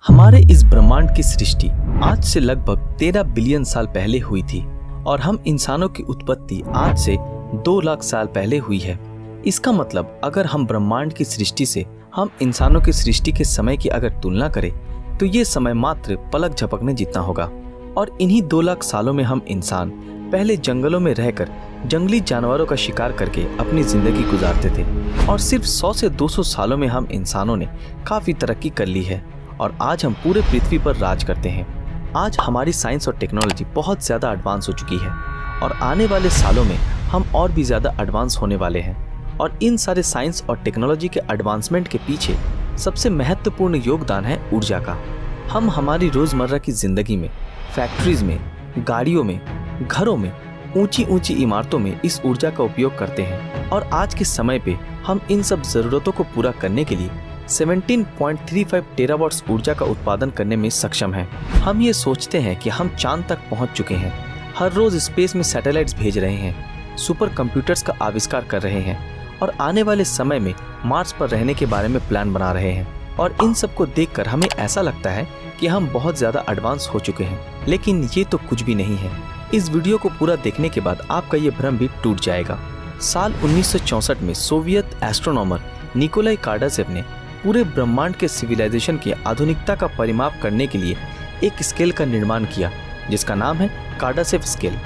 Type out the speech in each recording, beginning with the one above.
हमारे इस ब्रह्मांड की सृष्टि आज से लगभग 13 बिलियन साल पहले हुई थी और हम इंसानों की उत्पत्ति आज से 2 लाख साल पहले हुई है। इसका मतलब अगर हम ब्रह्मांड की सृष्टि से हम इंसानों की सृष्टि के समय की अगर तुलना करें तो ये समय मात्र पलक झपकने जितना होगा। और इन्हीं 2 लाख सालों में हम इंसान पहले जंगलों में रहकर जंगली जानवरों का शिकार करके अपनी जिंदगी गुजारते थे और सिर्फ 100 से 200 सालों में हम इंसानों ने काफी तरक्की कर ली है और आज हम पूरे पृथ्वी पर राज करते हैं। आज हमारी साइंस और टेक्नोलॉजी बहुत ज़्यादा एडवांस हो चुकी है और आने वाले सालों में हम और भी ज़्यादा एडवांस होने वाले हैं। और इन सारे साइंस और टेक्नोलॉजी के एडवांसमेंट के पीछे सबसे महत्वपूर्ण योगदान है ऊर्जा का। हम हमारी रोज़मर्रा की ज़िंदगी में, फैक्ट्रीज में, गाड़ियों में, घरों में, ऊंची ऊंची इमारतों में इस ऊर्जा का उपयोग करते हैं और आज के समय पे हम इन सब ज़रूरतों को पूरा करने के लिए 17.35 टेरावाट्स ऊर्जा का उत्पादन करने में सक्षम हैं। हम ये सोचते हैं कि हम चांद तक पहुंच चुके हैं, हर रोज स्पेस में सैटेलाइट्स भेज रहे हैं, सुपर कंप्यूटर्स का आविष्कार कर रहे हैं और आने वाले समय में मार्स पर रहने के बारे में प्लान बना रहे हैं। और इन सब को देखकर हमें ऐसा लगता है कि हम बहुत ज़्यादा एडवांस हो चुके हैं, लेकिन ये तो कुछ भी नहीं है। इस वीडियो को पूरा देखने के बाद आपका ये भ्रम भी टूट जाएगा। साल 1964 में सोवियत एस्ट्रोनॉमर निकोलाई कार्डासेव ने पूरे ब्रह्मांड के सिविलाइजेशन की आधुनिकता का परिमाप करने के लिए एक स्केल का निर्माण किया जिसका नाम है कार्डासेव स्केल।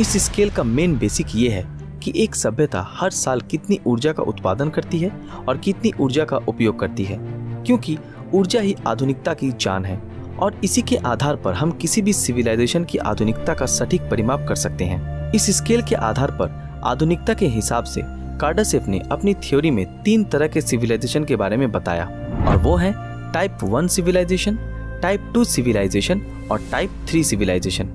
इस स्केल का मेन बेसिक ये है कि एक सभ्यता हर साल कितनी ऊर्जा का उत्पादन करती है और कितनी ऊर्जा का उपयोग करती है, क्योंकि ऊर्जा ही आधुनिकता की जान है और इसी के आधार पर हम किसी भी सिविलाइजेशन की आधुनिकता का सटीक परिमाप कर सकते हैं। इस स्केल के आधार पर आधुनिकता के हिसाब से कार्डासेव ने अपनी थ्योरी में 3 तरह के सिविलाइजेशन के बारे में बताया और वो है टाइप 1 सिविलाइजेशन, टाइप 2 सिविलाइजेशन और टाइप 3 सिविलाइजेशन।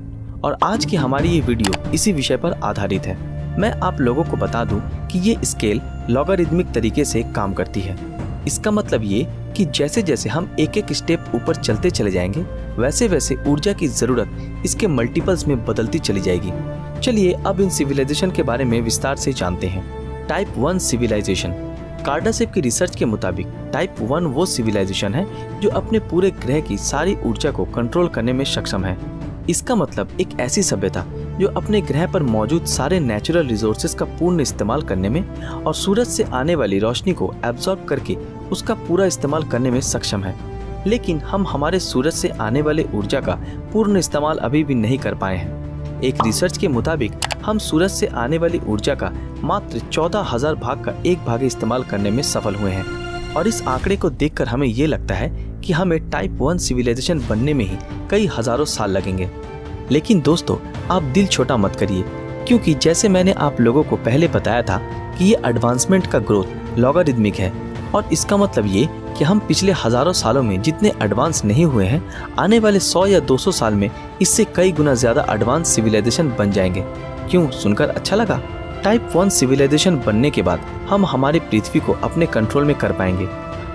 और आज की हमारी ये वीडियो इसी विषय पर आधारित है। मैं आप लोगों को बता दूं कि ये स्केल लॉगरिदमिक तरीके से काम करती है। इसका मतलब ये कि जैसे जैसे हम एक एक स्टेप ऊपर चलते चले जाएंगे वैसे वैसे ऊर्जा की जरूरत इसके मल्टीपल्स में बदलती चली जाएगी। चलिए अब इन सिविलाइजेशन के बारे में विस्तार से जानते हैं। Type 1 civilisation. कार्डासेव की रिसर्च के मुताबिक टाइप 1 वो सिविलाइजेशन है जो अपने पूरे ग्रह की सारी ऊर्जा को कंट्रोल करने में सक्षम है। इसका मतलब एक ऐसी सभ्यता जो अपने ग्रह पर मौजूद सारे नेचुरल रिसोर्सेज का पूर्ण इस्तेमाल करने में और सूरज से आने वाली रोशनी को एब्जॉर्ब करके उसका पूरा इस्तेमाल करने में सक्षम है। लेकिन हम हमारे सूरज से आने वाले ऊर्जा का पूर्ण इस्तेमाल अभी भी नहीं कर पाए हैं। एक रिसर्च के मुताबिक हम सूरज से आने वाली ऊर्जा का मात्र 14,000 भाग का 1 भाग इस्तेमाल करने में सफल हुए हैं। और इस आंकड़े को देखकर हमें ये लगता है कि हमें टाइप 1 सिविलाइजेशन बनने में ही कई हजारों साल लगेंगे। लेकिन दोस्तों, आप दिल छोटा मत करिए, क्योंकि जैसे मैंने आप लोगों को पहले बताया था कि ये एडवांसमेंट का ग्रोथ लॉगरिदमिक है और इसका मतलब ये कि हम पिछले हजारों सालों में जितने एडवांस नहीं हुए हैं, आने वाले 100 या 200 साल में इससे कई गुना ज़्यादा एडवांस सिविलाइजेशन बन जाएंगे। क्यों, सुनकर अच्छा लगा? टाइप 1 सिविलाइजेशन बनने के बाद हम हमारी पृथ्वी को अपने कंट्रोल में कर पाएंगे,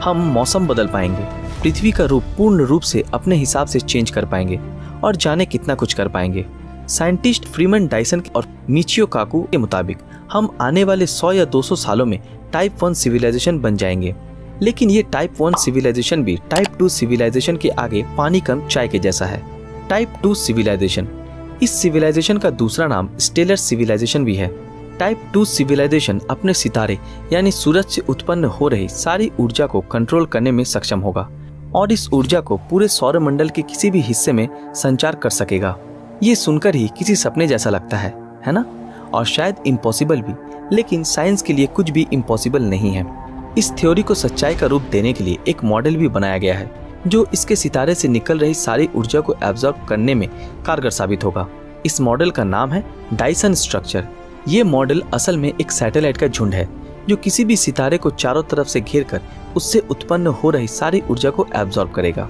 हम मौसम बदल पाएंगे, पृथ्वी का रूप पूर्ण रूप से अपने हिसाब से चेंज कर पाएंगे और जाने कितना कुछ कर पाएंगे। साइंटिस्ट फ्रीमैन डायसन और मिचियो काकू के मुताबिक हम आने वाले 100 या 200 सालों में टाइप 1 सिविलाइजेशन बन जाएंगे। लेकिन ये टाइप 1 सिविलाइजेशन भी टाइप 2 सिविलाइजेशन के आगे पानी कम चाय के जैसा है। टाइप 2 सिविलाइजेशन, इस सिविलाइजेशन का दूसरा नाम स्टेलर सिविलाइजेशन भी है। टाइप 2 सिविलाइजेशन अपने सितारे यानी सूरज से उत्पन्न हो रही सारी ऊर्जा को कंट्रोल करने में सक्षम होगा और इस ऊर्जा को पूरे सौरमंडल के किसी भी हिस्से में संचार कर सकेगा। ये सुनकर ही किसी सपने जैसा लगता है ना? और शायद इम्पॉसिबल भी, लेकिन साइंस के लिए कुछ भी इम्पॉसिबल नहीं है। इस थ्योरी को सच्चाई का रूप देने के लिए एक मॉडल भी बनाया गया है जो इसके सितारे से निकल रही सारी ऊर्जा को एब्जॉर्ब करने में कारगर साबित होगा। इस मॉडल का नाम है डायसन स्ट्रक्चर। ये मॉडल असल में एक सैटेलाइट का झुंड है जो किसी भी सितारे को चारों तरफ से घेर कर उससे उत्पन्न हो रही सारी ऊर्जा को एब्जॉर्ब करेगा।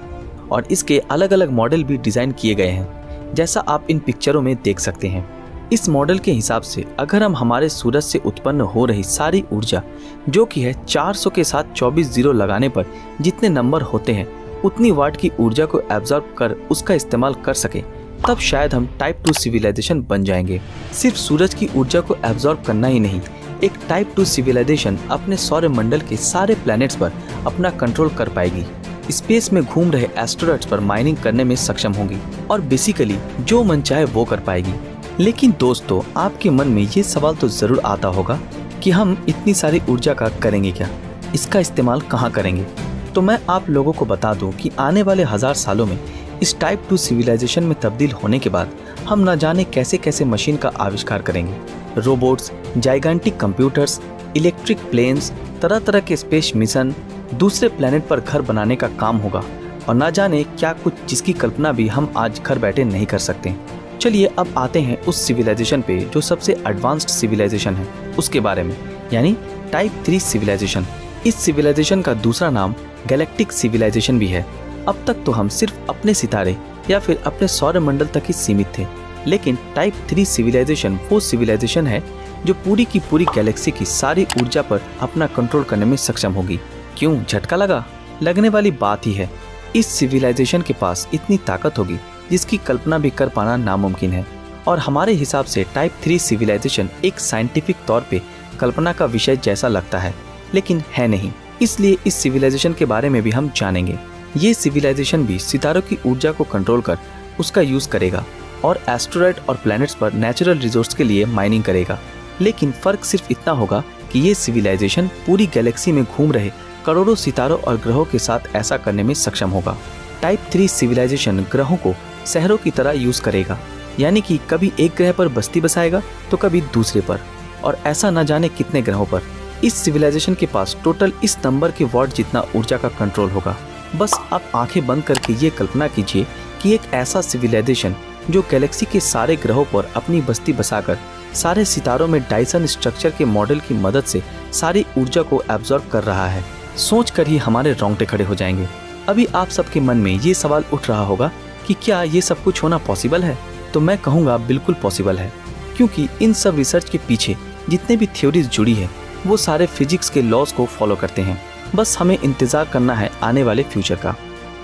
और इसके अलग अलग मॉडल भी डिजाइन किए गए हैं, जैसा आप इन पिक्चरों में देख सकते हैं। इस मॉडल के हिसाब से अगर हम हमारे सूरज से उत्पन्न हो रही सारी ऊर्जा, जो कि है 400 के साथ 24 जीरो लगाने पर जितने नंबर होते हैं, उतनी वाट की ऊर्जा को एब्जॉर्ब कर उसका इस्तेमाल कर सके, तब शायद हम टाइप 2 सिविलाइजेशन बन जाएंगे। सिर्फ सूरज की ऊर्जा को एब्जॉर्ब करना ही नहीं, एक टाइप 2 सिविलाइजेशन अपने सौरमंडल के सारे प्लैनेट्स पर अपना कंट्रोल कर पाएगी। स्पेस में घूम रहे एस्टेरॉइड्स पर माइनिंग करने में सक्षम होंगी और बेसिकली जो मन चाहे वो कर पाएगी। लेकिन दोस्तों, आपके मन में ये सवाल तो जरूर आता होगा कि हम इतनी सारी ऊर्जा का करेंगे क्या, इसका इस्तेमाल कहाँ करेंगे। तो मैं आप लोगों को बता दूं कि आने वाले 1000 सालों में इस टाइप 2 सिविलाइजेशन में तब्दील होने के बाद हम न जाने कैसे कैसे मशीन का आविष्कार करेंगे। Robots, gigantic computers, electric planes, तरह तरह के स्पेस मिशन, दूसरे प्लेनेट पर घर बनाने का काम होगा और न जाने क्या कुछ, जिसकी कल्पना भी हम आज घर बैठे नहीं कर सकते। चलिए अब आते हैं उस सिविलाइजेशन पे जो सबसे एडवांस्ड सिविलाइजेशन है, उसके बारे में, यानी टाइप 3 सिविलाइजेशन। इस सिविलाइजेशन का दूसरा नाम गैलेक्टिक सिविलाइजेशन भी है। अब तक तो हम सिर्फ अपने सितारे या फिर अपने सौरमंडल तक ही सीमित थे, लेकिन टाइप 3 सिविलाइजेशन वो सिविलाइजेशन है जो पूरी की पूरी गैलेक्सी की सारी ऊर्जा पर अपना कंट्रोल करने में सक्षम होगी। क्यों, झटका लगा? लगने वाली बात ही है। इस सिविलाइजेशन के पास इतनी ताकत होगी जिसकी कल्पना भी कर पाना नामुमकिन है। और हमारे हिसाब से टाइप 3 सिविलाइजेशन एक साइंटिफिक तौर पे कल्पना का विषय जैसा लगता है, लेकिन है नहीं। इसलिए इस सिविलाइजेशन के बारे में भी हम जानेंगे। ये सिविलाइजेशन भी सितारों की ऊर्जा को कंट्रोल कर उसका यूज करेगा और एस्टेरॉइड और प्लैनेट्स पर नेचुरल रिसोर्स के लिए माइनिंग करेगा। लेकिन फर्क सिर्फ इतना होगा कि ये सिविलाइजेशन पूरी गैलेक्सी में घूम रहे करोड़ों सितारों और ग्रहों के साथ ऐसा करने में सक्षम होगा। टाइप 3 सिविलाइजेशन ग्रहों को शहरों की तरह यूज करेगा, यानी कि कभी एक ग्रह पर बस्ती बसाएगा तो कभी दूसरे पर, और ऐसा न जाने कितने ग्रहों पर। इस सिविलाइजेशन के पास टोटल इस नंबर के वॉट जितना ऊर्जा का कंट्रोल होगा। बस आप आंखें बंद करके ये कल्पना कीजिए कि एक ऐसा सिविलाइजेशन जो गैलेक्सी के सारे ग्रहों पर अपनी बस्ती बसाकर सारे सितारों में डायसन स्ट्रक्चर के मॉडल की मदद से सारी ऊर्जा को एब्जॉर्ब कर रहा है, सोचकर ही हमारे रोंगटे खड़े हो जाएंगे। अभी आप सबके मन में ये सवाल उठ रहा होगा कि क्या ये सब कुछ होना पॉसिबल है? तो मैं कहूँगा बिल्कुल पॉसिबल है, क्योंकि इन सब रिसर्च के पीछे जितने भी थ्योरीज जुड़ी है वो सारे फिजिक्स के लॉज को फॉलो करते हैं। बस हमें इंतजार करना है आने वाले फ्यूचर का।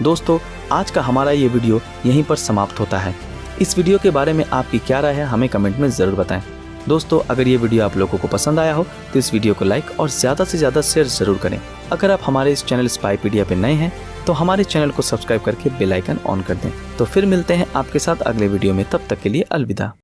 दोस्तों, आज का हमारा ये वीडियो यहीं पर समाप्त होता है। इस वीडियो के बारे में आपकी क्या राय है हमें कमेंट में ज़रूर बताएं। दोस्तों, अगर ये वीडियो आप लोगों को पसंद आया हो तो इस वीडियो को लाइक और ज़्यादा से ज़्यादा शेयर ज़रूर करें। अगर आप हमारे इस चैनल स्पाईपीडिया पे नए हैं तो हमारे चैनल को सब्सक्राइब करके बेल आइकन ऑन कर दें। तो फिर मिलते हैं आपके साथ अगले वीडियो में, तब तक के लिए अलविदा।